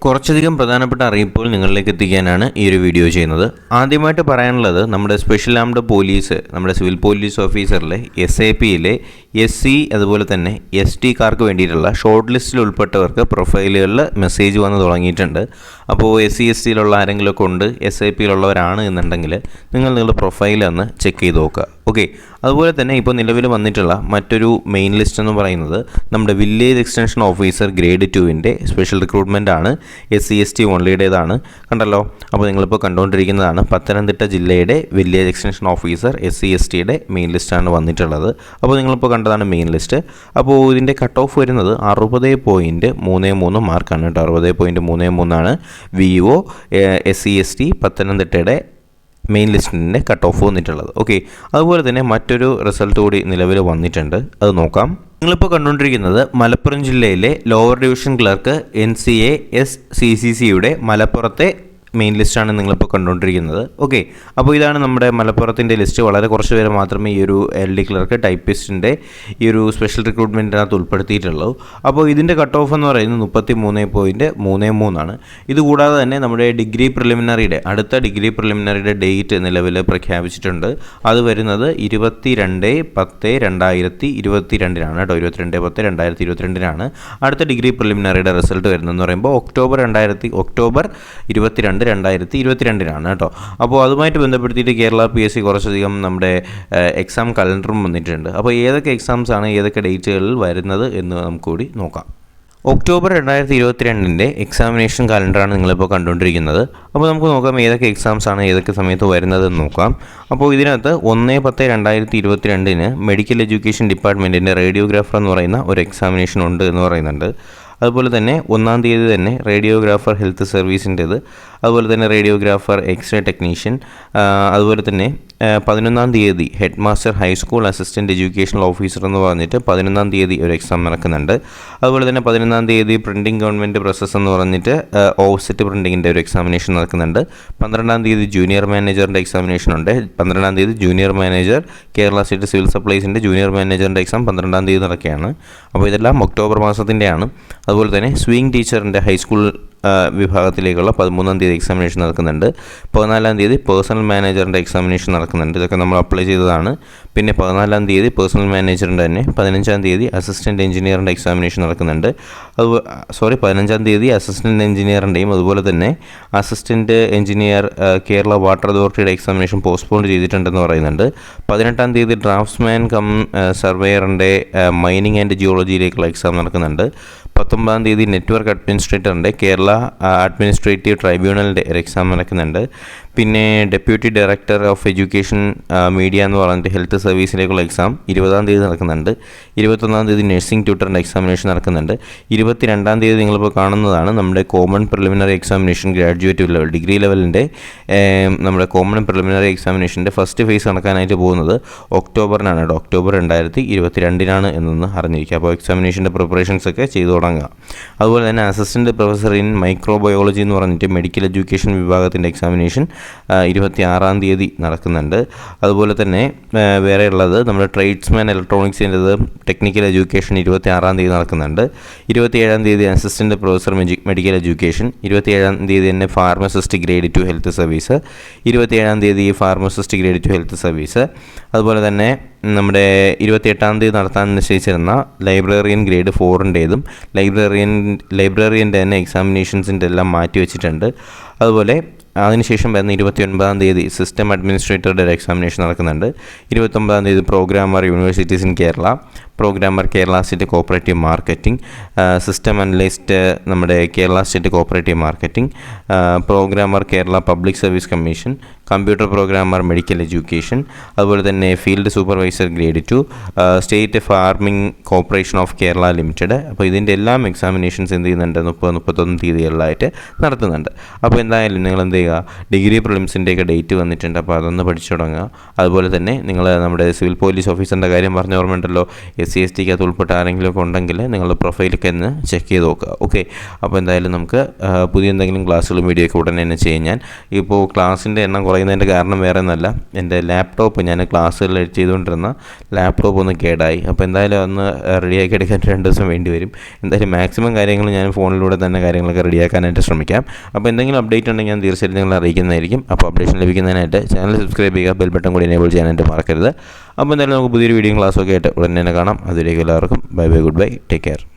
കുറച്ചധികം പ്രധാനപ്പെട്ട അറിയിപ്പുകൾ നിങ്ങളിലേക്ക് എത്തിക്കാനാണ് ഈ ഒരു വീഡിയോ ചെയ്യുന്നത്. ആദ്യമായിട്ട് പറയാനുള്ളത്, നമ്മുടെ സ്പെഷ്യൽ ആംഡ് പോലീസ്, നമ്മുടെ സിവിൽ പോലീസ് ഓഫീസറിലെ SAPയിലെ SC അതുപോലെ തന്നെ ST കാർക്ക് വേണ്ടിയിട്ടുള്ള ഷോർട്ട് ലിസ്റ്റിൽ ഉൾപ്പെട്ടവർക്ക് പ്രൊഫൈലുകളിൽ മെസ്സേജ് വന്ന് തുടങ്ങിയിട്ടുണ്ട്. അപ്പോൾ SC STയിലുള്ള ആരെങ്കിലുമൊക്കെ ഉണ്ട്, SAPയിലുള്ളവരാണ് എന്നുണ്ടെങ്കിൽ നിങ്ങളുടെ പ്രൊഫൈൽ ഒന്ന് ചെക്ക് ചെയ്ത് നോക്കുക. ഓക്കെ. അതുപോലെ തന്നെ ഇപ്പോൾ നിലവിൽ വന്നിട്ടുള്ള മറ്റൊരു മെയിൻ ലിസ്റ്റ് എന്ന് പറയുന്നത് നമ്മുടെ വില്ലേജ് എക്സ്റ്റൻഷൻ ഓഫീസർ ഗ്രേഡ് 2വിൻ്റെ സ്പെഷ്യൽ റിക്രൂട്ട്മെൻ്റ് ആണ്. SC ST ഓൺലിയുടേതാണ്. കണ്ടല്ലോ. അപ്പോൾ നിങ്ങളിപ്പോൾ കണ്ടുകൊണ്ടിരിക്കുന്നതാണ് പത്തനംതിട്ട ജില്ലയുടെ വില്ലേജ് എക്സ്റ്റൻഷൻ ഓഫീസർ SC STയുടെ മെയിൻ ലിസ്റ്റാണ് വന്നിട്ടുള്ളത്. അപ്പോൾ നിങ്ങളിപ്പോൾ കണ്ടതാണ് മെയിൻ ലിസ്റ്റ്. അപ്പോൾ ഇതിൻ്റെ കട്ട് ഓഫ് വരുന്നത് 60.33 മാർക്കാണ് കേട്ടോ. 60.33 VEO SC ST പത്തനംതിട്ടയുടെ മെയിൻ ലിസ്റ്റിൻ്റെ കട്ട് ഓഫ് വന്നിട്ടുള്ളത്. ഓക്കെ. അതുപോലെ തന്നെ മറ്റൊരു റിസൾട്ട് കൂടി നിലവിൽ വന്നിട്ടുണ്ട്, അത് നോക്കാം. നിങ്ങളിപ്പോൾ കണ്ടുകൊണ്ടിരിക്കുന്നത് മലപ്പുറം ജില്ലയിലെ ലോവർ ഡിവിഷൻ ക്ലർക്ക് NCA SCCCയുടെ മലപ്പുറത്തെ മെയിൻ ലിസ്റ്റാണ് നിങ്ങളിപ്പോൾ കണ്ടുകൊണ്ടിരിക്കുന്നത്. ഓക്കെ. അപ്പോൾ ഇതാണ് നമ്മുടെ മലപ്പുറത്തിൻ്റെ ലിസ്റ്റ്. വളരെ കുറച്ച് പേര് മാത്രമേ ഈ ഒരു LD ക്ലർക്ക് ടൈപ്പിസ്റ്റിൻ്റെ ഈ ഒരു സ്പെഷ്യൽ റിക്രൂട്ട്മെൻറ്റിനകത്ത് ഉൾപ്പെടുത്തിയിട്ടുള്ളൂ. അപ്പോൾ ഇതിൻ്റെ കട്ട് ഓഫ് എന്ന് പറയുന്നത് 33.33 ഇതുകൂടാതെ തന്നെ നമ്മുടെ ഡിഗ്രി പ്രിലിമിനറിയുടെ അടുത്ത ഡിഗ്രി പ്രിലിമിനറിയുടെ ഡേറ്റ് നിലവിൽ പ്രഖ്യാപിച്ചിട്ടുണ്ട്. അത് വരുന്നത് 22/10/2022 കേട്ടോ. 22/10/2022 അടുത്ത ഡിഗ്രി പ്രിലിമിനറിയുടെ റിസൾട്ട് വരുന്നതെന്ന് പറയുമ്പോൾ ഒക്ടോബർ 22 2022 കേട്ടോ. അപ്പോൾ അതുമായിട്ട് ബന്ധപ്പെടുത്തിയിട്ട് കേരള PSC കുറച്ചധികം നമ്മുടെ എക്സാം കലണ്ടറും വന്നിട്ടുണ്ട്. അപ്പോൾ ഏതൊക്കെ എക്സാംസാണ് ഏതൊക്കെ ഡേറ്റുകളിൽ വരുന്നത് എന്ന് നമുക്ക് കൂടി നോക്കാം. ഒക്ടോബർ 2022 എക്സാമിനേഷൻ കലണ്ടറാണ് നിങ്ങളിപ്പോൾ കണ്ടുകൊണ്ടിരിക്കുന്നത്. അപ്പോൾ നമുക്ക് നോക്കാം ഏതൊക്കെ എക്സാംസാണ് ഏതൊക്കെ സമയത്ത് വരുന്നതെന്ന് നോക്കാം. അപ്പോൾ ഇതിനകത്ത് 1/10/2022 മെഡിക്കൽ എഡ്യൂക്കേഷൻ ഡിപ്പാർട്ട്മെൻറ്റിൻ്റെ റേഡിയോഗ്രാഫർ എന്ന് പറയുന്ന ഒരു എക്സാമിനേഷൻ ഉണ്ട് എന്ന് പറയുന്നുണ്ട്. അതുപോലെ തന്നെ 1-ാം തീയതി തന്നെ റേഡിയോഗ്രാഫർ ഹെൽത്ത് സർവീസിൻ്റേത്, അതുപോലെ തന്നെ റേഡിയോഗ്രാഫർ എക്സ്റേ ടെക്നീഷ്യൻ, അതുപോലെ തന്നെ 11-ാം തീയതി head master high school assistant educational officer എന്ന് പറഞ്ഞിട്ട് 11-ാം തീയതി ഒരു എക്സാം നടക്കുന്നുണ്ട്. അതുപോലെ തന്നെ 11-ാം തീയതി പ്രിൻറ്റിംഗ് ഗവൺമെൻറ് പ്രോസസ്സ് എന്ന് പറഞ്ഞിട്ട് ഓഫ്സെറ്റ് പ്രിൻറ്റിങ്ങിൻ്റെ ഒരു എക്സാമിനേഷൻ നടക്കുന്നുണ്ട്. 12-ാം തീയതി ജൂനിയർ മാനേജറിൻ്റെ എക്സാമിനേഷൻ ഉണ്ട്. 12-ാം തീയതി junior manager Kerala state civil സപ്ലൈസിൻ്റെ ജൂനിയർ മാനേജറിൻ്റെ എക്സാം 12-ാം തീയതി നടക്കുകയാണ്. അപ്പോൾ ഇതെല്ലാം ഒക്ടോബർ മാസത്തിൻ്റെയാണ്. അതുപോലെ തന്നെ സ്വിംഗ് ടീച്ചറിൻ്റെ ഹൈസ്കൂൾ വിഭാഗത്തിലേക്കുള്ള 13-ാം തീയതി എക്സാമിനേഷൻ നടക്കുന്നുണ്ട്. 14-ാം തീയതി പേഴ്സണൽ മാനേജറിൻ്റെ എക്സാമിനേഷൻ നടക്കുന്നുണ്ട്. ഇതൊക്കെ നമ്മൾ അപ്ലൈ ചെയ്തതാണ്. പിന്നെ 14-ാം തീയതി പേഴ്സണൽ മാനേജറിൻ്റെ തന്നെ 15-ാം തീയതി അസിസ്റ്റൻറ്റ് എഞ്ചിനീയറിൻ്റെ എക്സാമിനേഷൻ നടക്കുന്നുണ്ട്. 15-ാം തീയതി അസിസ്റ്റൻറ്റ് എഞ്ചിനീയറിൻ്റെയും അതുപോലെ തന്നെ അസിസ്റ്റൻറ്റ് എഞ്ചിനീയർ കേരള വാട്ടർ അതോറിറ്റിയുടെ എക്സാമിനേഷൻ പോസ്റ്റ്പോൺ ചെയ്തിട്ടുണ്ടെന്ന് പറയുന്നുണ്ട്. 18-ാം തീയതി ഡ്രാഫ്റ്റ്സ്മാൻ കം സർവേയറിൻ്റെ മൈനിങ് ആൻഡ് ജിയോളജിയിലേക്കുള്ള എക്സാം നടക്കുന്നുണ്ട്. 19-ാം തീയതി നെറ്റ്വർക്ക് അഡ്മിനിസ്ട്രേറ്ററിൻ്റെ കേരള അഡ്മിനിസ്ട്രേറ്റീവ് ട്രൈബ്യൂണലിൻ്റെ ഒരു എക്സാം നടക്കുന്നുണ്ട്. പിന്നെ deputy director of education media എന്ന് പറഞ്ഞിട്ട് ഹെൽത്ത് സർവീസിലേക്കുള്ള എക്സാം 20-ാം തീയതി നടക്കുന്നുണ്ട്. 21-ാം തീയതി നഴ്സിംഗ് ട്യൂട്ടറിൻ്റെ എക്സാമിനേഷൻ നടക്കുന്നുണ്ട്. 22-ാം തീയതി നിങ്ങളിപ്പോൾ കാണുന്നതാണ് നമ്മുടെ common preliminary examination graduate level degree ലെവലിൻ്റെ നമ്മുടെ കോമൺ പ്രിലിമിനറി എക്സാമിനേഷൻ്റെ ഫസ്റ്റ് ഫേസ് നടക്കാനായിട്ട് പോകുന്നത് ഒക്ടോബറിനാണ് കേട്ടോ. ഒക്ടോബർ 2022 എന്നൊന്ന് അറിഞ്ഞിരിക്കുക. അപ്പോൾ എക്സാമിനേഷൻ്റെ പ്രിപ്പറേഷൻസ് ഒക്കെ ചെയ്തു തുടങ്ങുക. അതുപോലെ തന്നെ അസിസ്റ്റൻറ്റ് പ്രൊഫസർ ഇൻ മൈക്രോബയോളജി എന്ന് പറഞ്ഞിട്ട് മെഡിക്കൽ എഡ്യൂക്കേഷൻ വിഭാഗത്തിൻ്റെ എക്സാമിനേഷൻ 26-ാം തീയതി നടക്കുന്നുണ്ട്. അതുപോലെ തന്നെ വേറെ ഉള്ളത് നമ്മുടെ ട്രേഡ്സ്മാൻ ഇലക്ട്രോണിക്സിൻ്റെത് ടെക്നിക്കൽ എഡ്യൂക്കേഷൻ 26-ാം തീയതി നടക്കുന്നുണ്ട്. 27-ാം തീയതി അസിസ്റ്റൻറ്റ് പ്രൊഫസർ മെഡിക്കൽ എഡ്യൂക്കേഷൻ, 27-ാം തീയതി തന്നെ ഫാർമസിസ്റ്റ് ഗ്രേഡ് 2 ഹെൽത്ത് സർവീസ്, 27-ാം തീയതി ഫാർമസിസ്റ്റ് ഗ്രേഡ് 2 ഹെൽത്ത് സർവീസ്. അതുപോലെ തന്നെ നമ്മുടെ 28-ാം തീയതി നടത്താൻ നിശ്ചയിച്ചിരുന്ന ലൈബ്രറിയൻ ഗ്രേഡ് 4-ൻ്റേതും ലൈബ്രറിയൻ്റെ തന്നെ എക്സാമിനേഷൻസിൻ്റെ എല്ലാം മാറ്റി വെച്ചിട്ടുണ്ട്. അതുപോലെ അതിനുശേഷം വരുന്ന 29-ാം തീയതി സിസ്റ്റം അഡ്മിനിസ്ട്രേറ്ററുടെ ഒരു എക്സാമിനേഷൻ നടക്കുന്നുണ്ട്. 29-ാം തീയതി programmer universities in Kerala, programmer Kerala state cooperative marketing, system analyst നമ്മുടെ Kerala state cooperative marketing, programmer Kerala public service commission, computer programmer medical education, അതുപോലെ തന്നെ field supervisor grade 2, state farming corporation of Kerala limited. അപ്പോൾ ഇതിൻ്റെ എല്ലാം എക്സാമിനേഷൻസ് എന്ത് ചെയ്യുന്നുണ്ട് 30-31 തീയതികളിലായിട്ട് നടത്തുന്നുണ്ട്. അപ്പോൾ എന്തായാലും നിങ്ങൾ എന്ത് ചെയ്യുക, ഡിഗ്രി പ്രിലിംസിൻ്റെയൊക്കെ ഡേറ്റ് വന്നിട്ടുണ്ട്. അപ്പോൾ അതൊന്ന് പഠിച്ചു തുടങ്ങുക. അതുപോലെ തന്നെ നിങ്ങൾ നമ്മുടെ സിവിൽ പോലീസ് ഓഫീസറിൻ്റെ കാര്യം പറഞ്ഞ ഓർമ്മയുണ്ടല്ലോ, SC STക്കകത്ത് ഉൾപ്പെട്ട ആരെങ്കിലുമൊക്കെ ഉണ്ടെങ്കിൽ നിങ്ങളുടെ പ്രൊഫൈലൊക്കെ ഒന്ന് ചെക്ക് ചെയ്ത് നോക്കുക. ഓക്കെ. അപ്പോൾ എന്തായാലും നമുക്ക് പുതിയ എന്തെങ്കിലും ക്ലാസ്സുകളും വീഡിയോ ഒക്കെ ഉടനെ തന്നെ ചെയ്യാൻ. ഇപ്പോൾ ക്ലാസ്സിൻ്റെ എണ്ണം കുറയുന്ന പറയുന്നതിൻ്റെ കാരണം വേറെ ഒന്നല്ല, എൻ്റെ ലാപ്ടോപ്പ് ഞാൻ ക്ലാസ്സുകൾ ചെയ്തുകൊണ്ടിരുന്ന ലാപ്ടോപ്പ് ഒന്ന് കേടായി. അപ്പോൾ എന്തായാലും ഒന്ന് റെഡിയാക്കി എടുക്കാൻ 2 ദിവസം വേണ്ടി വരും. എന്തായാലും മാക്സിമം കാര്യങ്ങൾ ഞാൻ ഫോണിലൂടെ തന്നെ കാര്യങ്ങളൊക്കെ റെഡിയാക്കാനായിട്ട് ശ്രമിക്കാം. അപ്പോൾ എന്തെങ്കിലും അപ്ഡേറ്റ് ഉണ്ടെങ്കിൽ ഞാൻ തീർച്ചയായിട്ടും നിങ്ങളെ അറിയിക്കുന്നതായിരിക്കും. അപ്പോൾ അപ്ഡേഷൻ ലഭിക്കുന്നതിനായിട്ട് ചാനൽ സബ്സ്ക്രൈബ് ചെയ്യുക, ബെൽ ബട്ടൺ കൂടി എനേബിൾ ചെയ്യാനായിട്ട് മറക്കരുത്. അപ്പോൾ എന്തായാലും നമുക്ക് പുതിയൊരു വീഡിയോ ക്ലാസ്സൊക്കെ ആയിട്ട് ഉടനെ തന്നെ കാണാം. അതിലേക്ക് എല്ലാവർക്കും bye bye, good bye, take care.